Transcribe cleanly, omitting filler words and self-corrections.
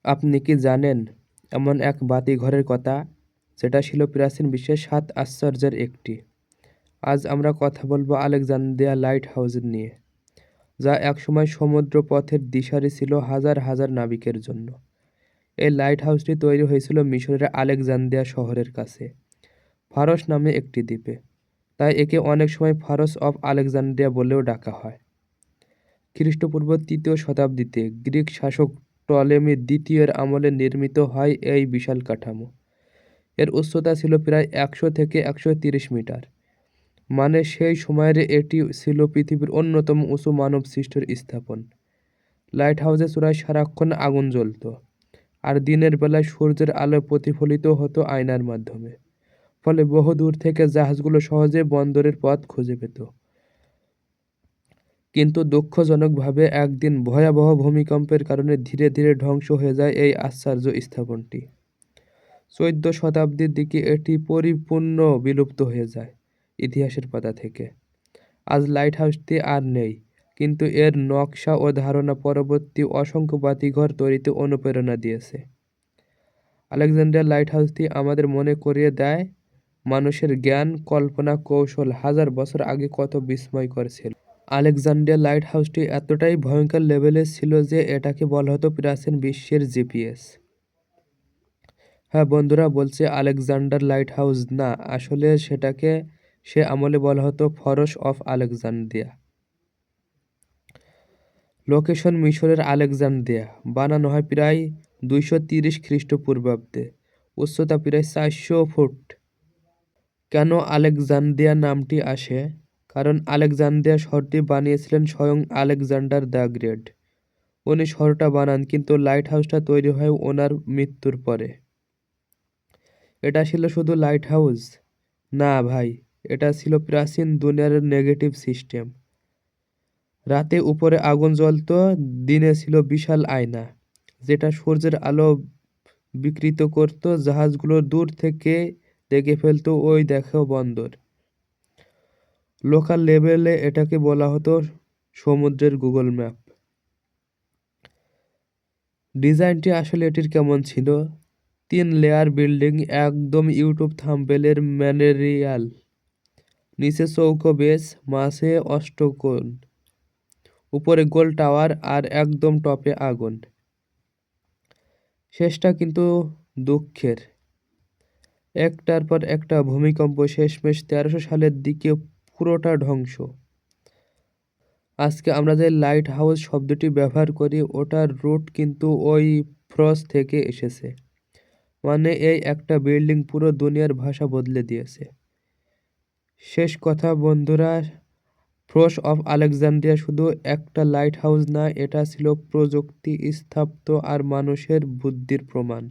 আপনি কি জানেন এমন এক বাতিঘরের কথা যেটা ছিল প্রাচীন বিশ্বের ৭ আশ্চর্যের একটি? আজ আমরা কথা বলবো আলেকজান্দ্রিয়া লাইট হাউস নিয়ে, যা একসময় সমুদ্র পথের দিশারি ছিল হাজার হাজার নাবিকের জন্য। এই লাইট হাউসটি তৈরি হয়েছিল মিশরের আলেকজান্দ্রিয়া শহরের কাছে, ফারস নামে একটি দ্বীপে। তাই একে অনেক সময় ফারস অফ আলেকজান্দ্রিয়া বলেও ডাকা হয়। খ্রিস্টপূর্ব ৩য় শতাব্দীতে গ্রিক শাসক টলেমি দ্বিতীয়ের আমলে নির্মিত হয় এই বিশাল কাঠামো। এর উচ্চতা ছিল প্রায় ১০০ থেকে ১৩০ মিটার। মানে সেই সময়ের এটি ছিল পৃথিবীর অন্যতম উঁচু মানব সৃষ্ট স্থাপন। লাইট হাউসের চূড়ায় সারাক্ষণ আগুন জ্বলত, আর দিনের বেলায় সূর্যের আলো প্রতিফলিত হতো আয়নার মাধ্যমে। ফলে বহু দূর থেকে জাহাজগুলো সহজে বন্দরের পথ খুঁজে পেত। কিন্তু দুঃখজনকভাবে একদিন ভয়াবহ ভূমিকম্পের কারণে ধীরে ধীরে ধ্বংস হয়ে যায় এই আশ্চর্য স্থাপনটি। ১৪ শতাব্দীর দিকে এটি পরিপূর্ণ বিলুপ্ত হয়ে যায় ইতিহাসের পাতা থেকে। আজ লাইট হাউসটি আর নেই, কিন্তু এর নকশা ও ধারণা পরবর্তী অসংখ্য বাতিঘর তৈরিতে অনুপ্রেরণা দিয়েছে। আলেকজান্দ্রিয়া লাইট হাউসটি আমাদের মনে করিয়ে দেয় মানুষের জ্ঞান, কল্পনা, কৌশল হাজার বছর আগে কত বিস্ময়কর ছিল। আলেকজান্দ্রিয়া লাইট হাউসটি এতটাই ভয়ঙ্কর লেভেলের ছিল যে এটাকে বলা হতো প্রাচীন বিশ্বের জিপিএস। হ্যাঁ বন্ধুরা, বলছে আলেকজান্ডার লাইট হাউস না, আসলে সেটাকে সে আমলে বলা হতো ফরস অফ আলেকজান্দ্রিয়া। লোকেশন মিশরের আলেকজান্দ্রিয়া। বানানো হয় প্রায় ২৩০ খ্রিস্টপূর্বাব্দে। উচ্চতা প্রায় ৪০০ ফুট। কেন আলেকজান্দ্রিয়া নামটি আসে? কারণ আলেকজান্দ্রিয়া শহরটি বানিয়েছিলেন স্বয়ং আলেকজান্ডার দ্য গ্রেট। উনি শহরটা বানান, কিন্তু লাইট হাউসটা তৈরি হয় ওনার মৃত্যুর পরে। এটা ছিল শুধু লাইট হাউস? না ভাই, এটা ছিল প্রাচীন দুনিয়ার নেগেটিভ সিস্টেম। রাতে উপরে আগুন জ্বলতো, দিনে ছিল বিশাল আয়না, যেটা সূর্যের আলো বিকৃত করত। জাহাজগুলো দূর থেকে দেখে ফেলতো, ওই দেখো বন্দর। লোকাল লেভেলে এটাকে বলা হতো সমুদ্রের গুগল ম্যাপ। ডিজাইনটি আসলে এটির কেমন ছিল? ৩ লেয়ার বিল্ডিং, একদম ইউটিউব থাম্বনেইলের ম্যাটেরিয়াল। নিচে চৌকো বেস, মাঝে অষ্টকোণ, উপরে গোল টাওয়ার, আর একদম টপে আগুন। শেষটা কিন্তু দুঃখের। একটার পর একটা ভূমিকম্প, শেষমেশ ১৩০০ সালের দিকে পুরোটা ধ্বংস। আজকে আমরা যে লাইট হাউস শব্দটি ব্যবহার করি, ওটার রুট কিন্তু ওই ফ্রস থেকে এসেছে। মানে এই একটা বিল্ডিং পুরো দুনিয়ার ভাষা বদলে দিয়েছে। শেষ কথা বন্ধুরা, ফ্রস অফ আলেকজান্দ্রিয়া শুধু একটা লাইট হাউস না, এটা ছিল প্রযুক্তি, স্থাপত্য আর মানুষের বুদ্ধির প্রমাণ।